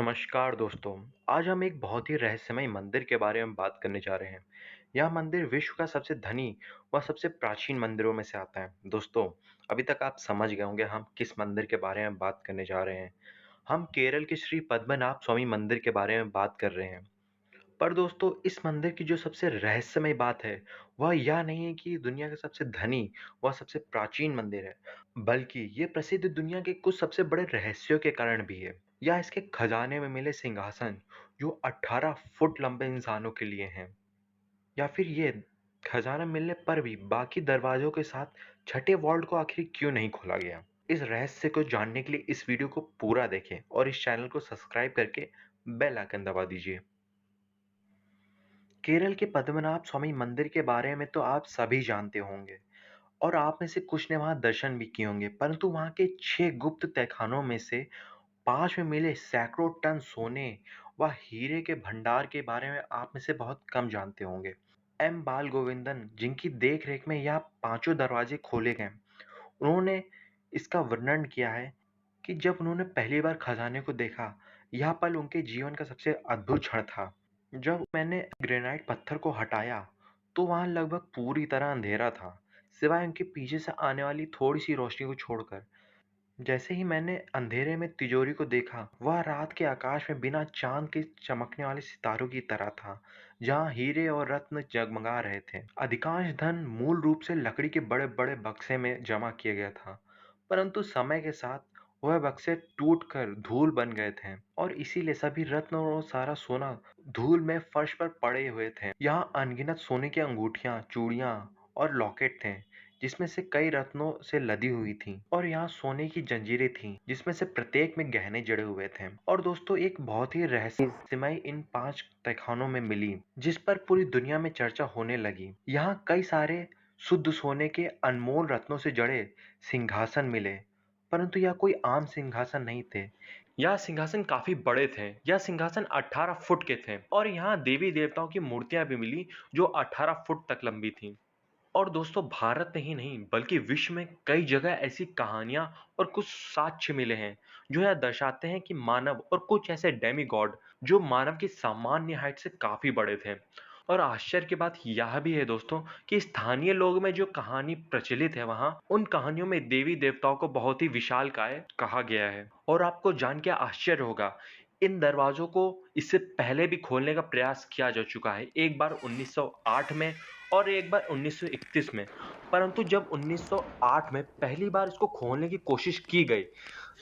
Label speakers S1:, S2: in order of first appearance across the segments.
S1: नमस्कार दोस्तों। आज हम एक बहुत ही रहस्यमय मंदिर के बारे में बात करने जा रहे हैं। यह मंदिर विश्व का सबसे धनी व सबसे प्राचीन मंदिरों में से आता है। दोस्तों, अभी तक आप समझ गए होंगे हम किस मंदिर के बारे में बात करने जा रहे हैं। हम केरल के श्री पद्मनाभ स्वामी मंदिर के बारे में बात कर रहे हैं। पर दोस्तों, इस मंदिर की जो सबसे रहस्यमय बात है, वह यह नहीं है कि दुनिया का सबसे धनी व सबसे प्राचीन मंदिर है, बल्कि ये प्रसिद्ध दुनिया के कुछ सबसे बड़े रहस्यों के कारण भी है। या इसके खजाने में मिले सिंहासन, जो 18 फुट लंबे इंसानों के लिए हैं। या फिर ये खजाना मिलने पर भी बाकी दरवाजों के साथ छठे वॉल्ट को आखिर क्यों नहीं खोला गया। इस रहस्य को जानने के लिए इस वीडियो को पूरा देखें और इस चैनल को सब्सक्राइब करके बेल आइकन दबा दीजिए। केरल के पद्मनाभ स्वामी मंदिर के बारे में तो आप सभी जानते होंगे और आप में से कुछ ने वहां दर्शन भी किए होंगे, परंतु वहां के 6 गुप्त तहखानों में से 5 में मिले सैकड़ों टन सोने व हीरे के भंडार के बारे में आप में से बहुत कम जानते होंगे। एम बाल गोविंदन, जिनकी देख-रेख में यह पांचों दरवाजे खोले गए, उन्होंने इसका वर्णन किया है कि जब उन्होंने पहली बार खजाने को देखा, यह पल उनके जीवन का सबसे अद्भुत क्षण था। जब मैंने ग्रेनाइट पत्थर को हटाया, तो वहां लगभग पूरी तरह अंधेरा था, सिवाय उनके पीछे से आने वाली थोड़ी सी रोशनी को छोड़कर। जैसे ही मैंने अंधेरे में तिजोरी को देखा, वह रात के आकाश में बिना चांद के चमकने वाले सितारों की तरह था, जहां हीरे और रत्न जगमगा रहे थे। अधिकांश धन मूल रूप से लकड़ी के बड़े-बड़े बक्से में जमा किया गया था, परंतु समय के साथ वह बक्से टूटकर धूल बन गए थे और इसीलिए सभी रत्न और सारा सोना धूल में फर्श पर पड़े हुए थे। यहाँ अनगिनत सोने की अंगूठियां, चूड़ियां और लॉकेट थे, जिसमें से कई रत्नों से लदी हुई थीं, और यहाँ सोने की जंजीरें थीं, जिसमें से प्रत्येक में गहने जड़े हुए थे। और दोस्तों, एक बहुत ही रहस्यमय इन 5 तहखानों में मिली, जिस पर पूरी दुनिया में चर्चा होने लगी। यहाँ कई सारे शुद्ध सोने के अनमोल रत्नों से जड़े सिंहासन मिले, परंतु यह कोई आम सिंहासन नहीं थे। यह सिंहासन काफी बड़े थे। यह सिंहासन 18 फुट के थे और यहाँ देवी देवताओं की मूर्तियां भी मिली, जो 18 फुट तक लंबी थीं। और दोस्तों, भारत में ही नहीं बल्कि विश्व में कई जगह ऐसी कहानियां और कुछ साक्ष्य मिले हैं, जो यह दर्शाते हैं कि मानव और कुछ ऐसे डेमीगॉड जो मानव की सामान्य हाइट से काफी बड़े थे। और आश्चर्य की बात यह भी है दोस्तों, कि स्थानीय लोग में जो कहानी प्रचलित है, वहां उन कहानियों में देवी देवताओं को बहुत ही विशालकाय कहा गया है। और आपको जान के आश्चर्य होगा, इन दरवाजों को इससे पहले भी खोलने का प्रयास किया जा चुका है, एक बार 1908 में और एक बार 1931 में। परंतु जब 1908 में पहली बार इसको खोलने की कोशिश की गई,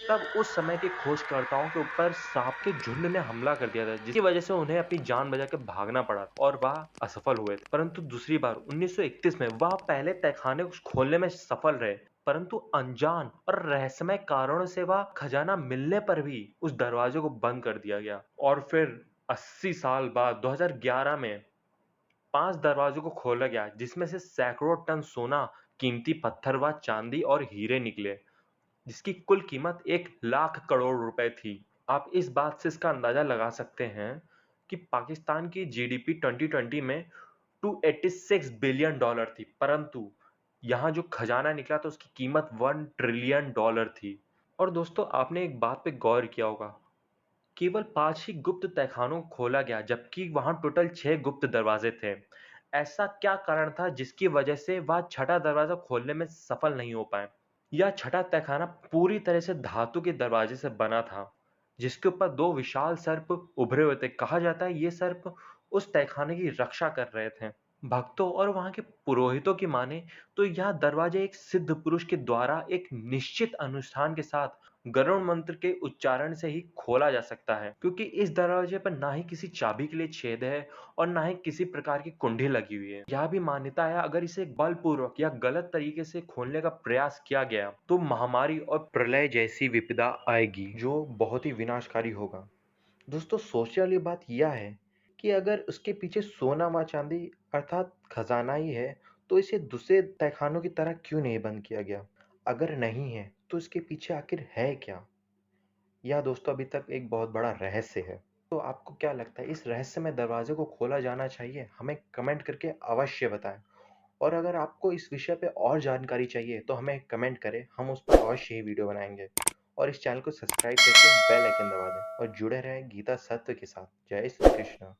S1: तब उस समय के खोजकर्ताओं के ऊपर सांप के झुंड ने हमला कर दिया था, जिसकी वजह से उन्हें अपनी जान बचा के भागना पड़ा और वह असफल हुए थे। परंतु दूसरी बार 1931 में वह पहले तहखाने को खोलने में सफल रहे, परंतु अनजान और रहस्यमय कारणों से वह खजाना मिलने पर भी उस दरवाजे को बंद कर दिया गया। और फिर 80 साल बाद 2011 में 5 दरवाजों को खोला गया, जिसमें से सैकड़ों टन सोना, कीमती पत्थर व चांदी और हीरे निकले, जिसकी कुल कीमत 1 लाख करोड़ रुपए थी। आप इस बात से इसका अंदाजा लगा सकते हैं कि पाकिस्तान की जीडीपी 2020 में 286 बिलियन डॉलर थी, परंतु यहाँ जो खजाना निकला था उसकी कीमत 1 ट्रिलियन डॉलर थी। और दोस्तों, आपने एक बात पे गौर किया होगा, केवल 5 ही गुप्त तहखानों को खोला गया, जबकि वहां टोटल 6 गुप्त दरवाजे थे। ऐसा क्या कारण था जिसकी वजह से वह छठा दरवाजा खोलने में सफल नहीं हो पाए? यह छठा तहखाना पूरी तरह से धातु के दरवाजे से बना था, जिसके ऊपर 2 विशाल सर्प उभरे हुए थे। कहा जाता है ये सर्प उस तहखाने की रक्षा कर रहे थे। भक्तों और वहां के पुरोहितों की माने तो यह दरवाजा एक सिद्ध पुरुष के द्वारा एक निश्चित अनुष्ठान के साथ गरुड़ मंत्र के उच्चारण से ही खोला जा सकता है, क्योंकि इस दरवाजे पर ना ही किसी चाबी के लिए छेद है और ना ही किसी प्रकार की कुंडी लगी हुई है। यह भी मान्यता है, अगर इसे बलपूर्वक या गलत तरीके से खोलने का प्रयास किया गया तो महामारी और प्रलय जैसी विपदा आएगी, जो बहुत ही विनाशकारी होगा। दोस्तों, सोचने वाली बात यह है कि अगर उसके पीछे सोना व चांदी अर्थात खजाना ही है, तो इसे दूसरे तहखानों की तरह क्यों नहीं बंद किया गया? अगर नहीं है, तो इसके पीछे आखिर है क्या? यह दोस्तों अभी तक एक बहुत बड़ा रहस्य है। तो आपको क्या लगता है, इस रहस्यमय दरवाजे को खोला जाना चाहिए? हमें कमेंट करके अवश्य बताएं। और अगर आपको इस विषय पे और जानकारी चाहिए, तो हमें कमेंट करें, हम उस पर अवश्य ही वीडियो बनाएंगे। और इस चैनल को सब्सक्राइब करके बेल आइकन दबा दें और जुड़े रहें गीता सत्व के साथ। जय श्री कृष्ण।